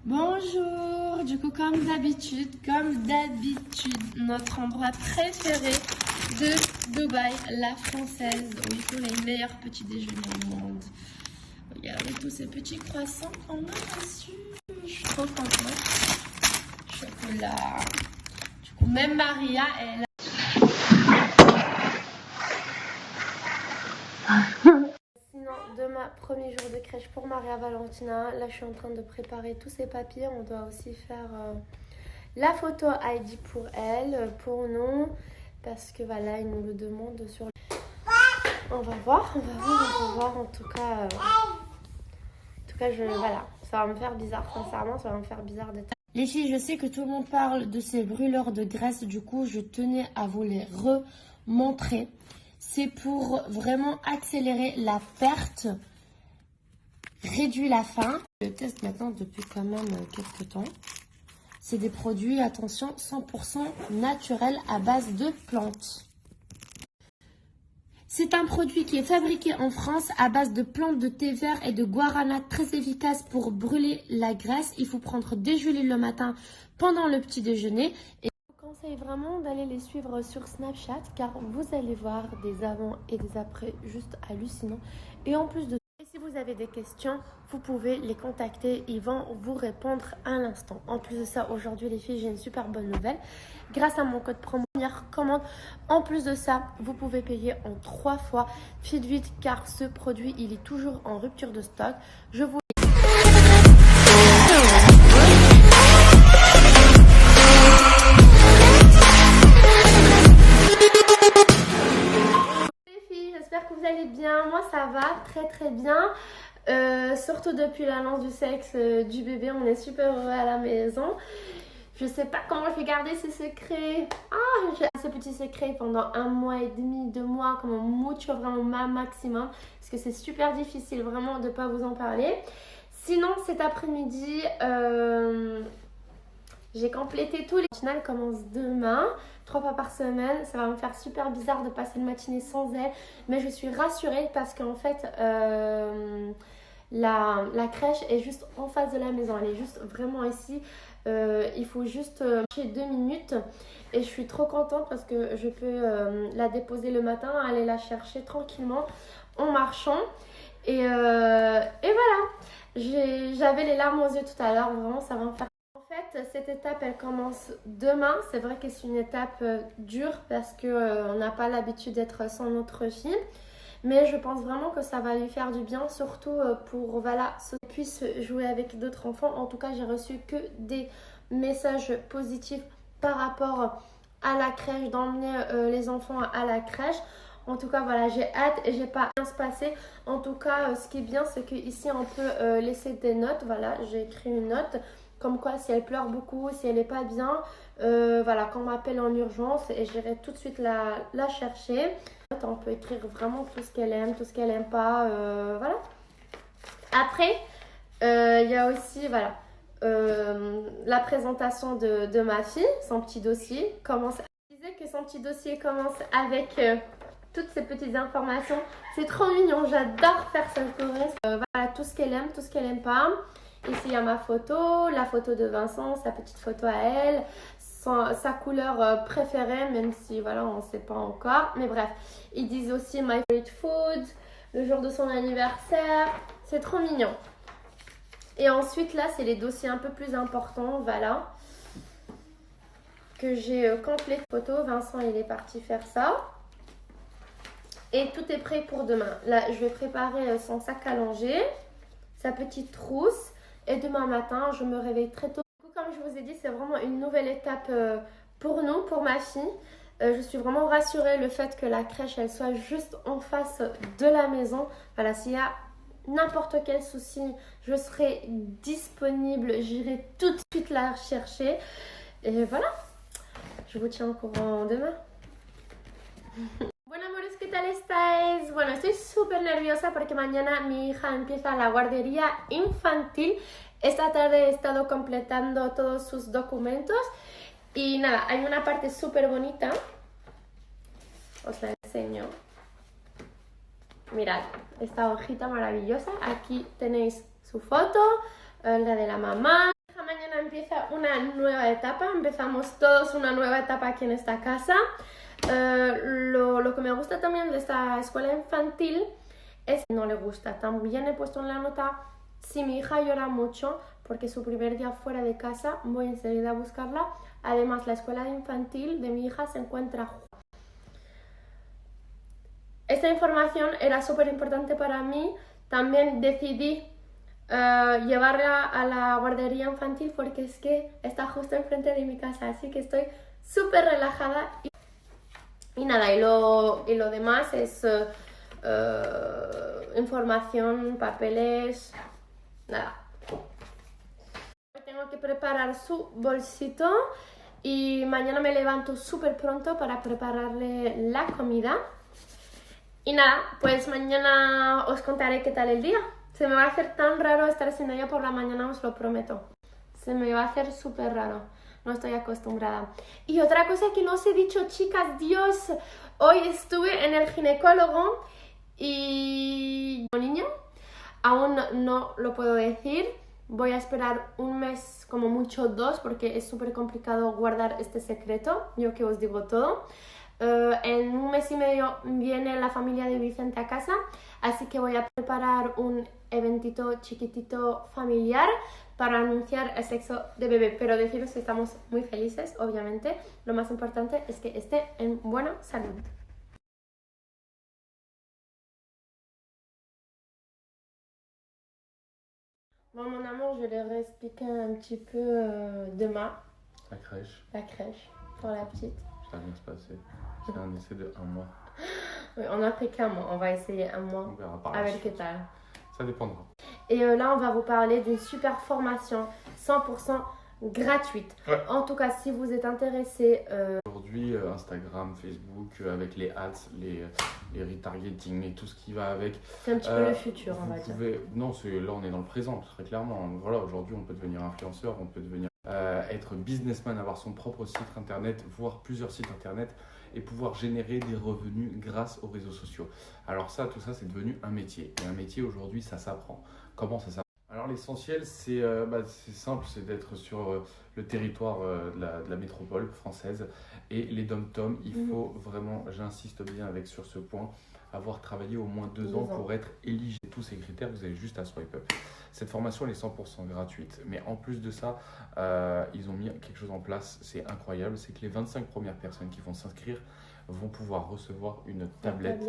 Bonjour, du coup comme d'habitude, notre endroit préféré de Dubaï, la française, où ils font les meilleurs petits déjeuners au monde. Regardez tous ces petits croissants qu'on a reçus, je suis trop contente. Chocolat. Du coup même Maria est là. Sinon, demain, premier jour de crèche pour Maria Valentina. Là, je suis en train de préparer tous ces papiers. On doit aussi faire la photo ID pour elle, pour nous. Parce que voilà, ils nous le demandent sur... On va voir. En tout cas, voilà, ça va me faire bizarre. Sincèrement, ça va me faire bizarre d'être... Les filles, je sais que tout le monde parle de ces brûleurs de graisse. Du coup, je tenais à vous les remontrer. C'est pour vraiment accélérer la perte, réduire la faim. Je teste maintenant depuis quand même quelques temps. C'est des produits, attention, 100% naturels à base de plantes. C'est un produit qui est fabriqué en France à base de plantes de thé vert et de guarana, très efficace pour brûler la graisse. Il faut prendre des huiles le matin pendant le petit déjeuner. Et je vous conseille vraiment d'aller les suivre sur Snapchat car vous allez voir des avant et des après juste hallucinants. Et en plus de ça, si vous avez des questions, vous pouvez les contacter, ils vont vous répondre à l'instant. En plus de ça, aujourd'hui les filles, j'ai une super bonne nouvelle. Grâce à mon code promo, première commande, en plus de ça, vous pouvez payer en 3 fois. Faites vite car ce produit, il est toujours en rupture de stock. Je vous j'espère que vous allez bien. Moi ça va très bien, surtout depuis l'annonce du sexe du bébé. On est super heureux à la maison. Je sais pas comment je vais garder ce secret. J'ai ce petit secret pendant 1 mois et demi, 2 mois, comme mucho, vraiment maximum, parce que c'est super difficile vraiment de pas vous en parler. Sinon cet après-midi j'ai complété tous les matinales, commence demain, 3 fois par semaine. Ça va me faire super bizarre de passer une matinée sans elle, mais je suis rassurée parce qu'en fait la crèche est juste en face de la maison. Elle est juste vraiment ici. Il faut juste marcher 2 minutes et je suis trop contente parce que je peux la déposer le matin, aller la chercher tranquillement en marchant. Et voilà, j'avais les larmes aux yeux tout à l'heure, vraiment ça va me faire... En fait, cette étape, elle commence demain. C'est vrai que c'est une étape dure parce qu'on n'a pas l'habitude d'être sans notre fille. Mais je pense vraiment que ça va lui faire du bien, surtout pour voilà, qu'elle puisse jouer avec d'autres enfants. En tout cas, j'ai reçu que des messages positifs par rapport à la crèche, d'emmener les enfants à la crèche. En tout cas, voilà, j'ai hâte et j'ai pas bien se passer. En tout cas, ce qui est bien, c'est qu'ici, on peut laisser des notes. Voilà, j'ai écrit une note. Comme quoi, si elle pleure beaucoup, si elle n'est pas bien, voilà, qu'on m'appelle en urgence et j'irai tout de suite la chercher. On peut écrire vraiment tout ce qu'elle aime, tout ce qu'elle n'aime pas, voilà. Après, il y a aussi, voilà, la présentation de ma fille, son petit dossier. Je disais que son petit dossier commence avec toutes ces petites informations. C'est trop mignon, j'adore faire ça. Voilà, tout ce qu'elle aime, tout ce qu'elle n'aime pas. Ici, il y a ma photo, la photo de Vincent, sa petite photo à elle, sa couleur préférée, même si voilà, on ne sait pas encore. Mais bref, ils disent aussi my favorite food, le jour de son anniversaire. C'est trop mignon. Et ensuite, là, c'est les dossiers un peu plus importants, voilà, que j'ai complété. Photo, Vincent, il est parti faire ça. Et tout est prêt pour demain. Là, je vais préparer son sac à langer, sa petite trousse. Et demain matin, je me réveille très tôt. Du coup, comme je vous ai dit, c'est vraiment une nouvelle étape pour nous, pour ma fille. Je suis vraiment rassurée le fait que la crèche, elle soit juste en face de la maison. Voilà, s'il y a n'importe quel souci, je serai disponible. J'irai tout de suite la chercher. Et voilà, je vous tiens au courant demain. Bueno, amores, ¿qué tal estáis? Bueno, estoy súper nerviosa porque mañana mi hija empieza la guardería infantil. Esta tarde he estado completando todos sus documentos. Y nada, hay una parte súper bonita. Os la enseño. Mirad, esta hojita maravillosa. Aquí tenéis su foto, la de la mamá. empieza una nueva etapa, empezamos todos una nueva etapa aquí en esta casa. Lo que me gusta también de esta escuela infantil es que no le gusta. También he puesto en la nota, si mi hija llora mucho, porque su primer día fuera de casa, voy enseguida a buscarla. Además, la escuela infantil de mi hija se encuentra. Esta información era súper importante para mí. También decidí llevarla a la guardería infantil porque es que está justo enfrente de mi casa, así que estoy súper relajada. Y nada, y lo demás es información, papeles, nada. Tengo que preparar su bolsito y mañana me levanto súper pronto para prepararle la comida. Y nada, pues mañana os contaré qué tal el día. Se me va a hacer tan raro estar sin ella por la mañana, os lo prometo. Se me va a hacer súper raro. No estoy acostumbrada. Y otra cosa que no os he dicho, chicas, Dios, hoy estuve en el ginecólogo y... niña, aún no lo puedo decir. Voy a esperar un mes, como mucho 2, porque es súper complicado guardar este secreto. Yo que os digo todo. En un mes y medio viene la familia de Vicente a casa, así que voy a preparar un eventito chiquitito familiar para anunciar el sexo de bebé, pero deciros que estamos muy felices, obviamente. Lo más importante es que esté en buena salud. Bon, mon amour, je vais leur expliquer un petit peu demain. La crèche, pour la petite. Ça va bien se passer. C'est un essai de 1 mois. Oui, on a pris qu'un mois, on va essayer un mois. On verra par la avec suite. qué tal. Ça dépendra. Et là, on va vous parler d'une super formation 100% gratuite. Ouais. En tout cas, si vous êtes intéressé... Aujourd'hui, Instagram, Facebook, avec les ads, les retargeting et tout ce qui va avec. C'est un petit peu le futur, on va dire. Non, là on est dans le présent, très clairement. Voilà, aujourd'hui on peut devenir influenceur, on peut devenir être businessman, avoir son propre site internet, voire plusieurs sites internet et pouvoir générer des revenus grâce aux réseaux sociaux. Alors ça, tout ça, c'est devenu un métier. Et un métier aujourd'hui, ça s'apprend. Comment ça s'apprend? Alors l'essentiel, c'est simple, c'est d'être sur le territoire de la métropole française et les dom-tom. Il faut vraiment, j'insiste bien sur ce point, avoir travaillé au moins 2 ans pour être éligible. Tous ces critères, vous avez juste à swipe up. Cette formation, elle est 100% gratuite. Mais en plus de ça, ils ont mis quelque chose en place, c'est incroyable, c'est que les 25 premières personnes qui vont s'inscrire vont pouvoir recevoir une tablette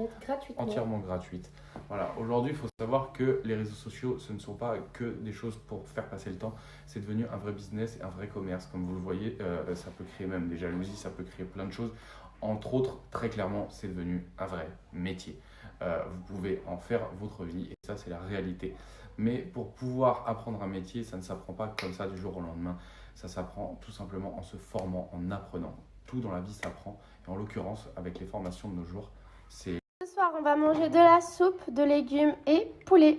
entièrement gratuite. Voilà, aujourd'hui, il faut savoir que les réseaux sociaux, ce ne sont pas que des choses pour faire passer le temps, c'est devenu un vrai business et un vrai commerce. Comme vous le voyez, ça peut créer même des jalousies, ça peut créer plein de choses. Entre autres, très clairement, c'est devenu un vrai métier. Vous pouvez en faire votre vie et ça, c'est la réalité. Mais pour pouvoir apprendre un métier, ça ne s'apprend pas comme ça du jour au lendemain. Ça s'apprend tout simplement en se formant, en apprenant. Tout dans la vie s'apprend. Et en l'occurrence, avec les formations de nos jours, c'est... Ce soir, on va manger de la soupe, de légumes et poulet.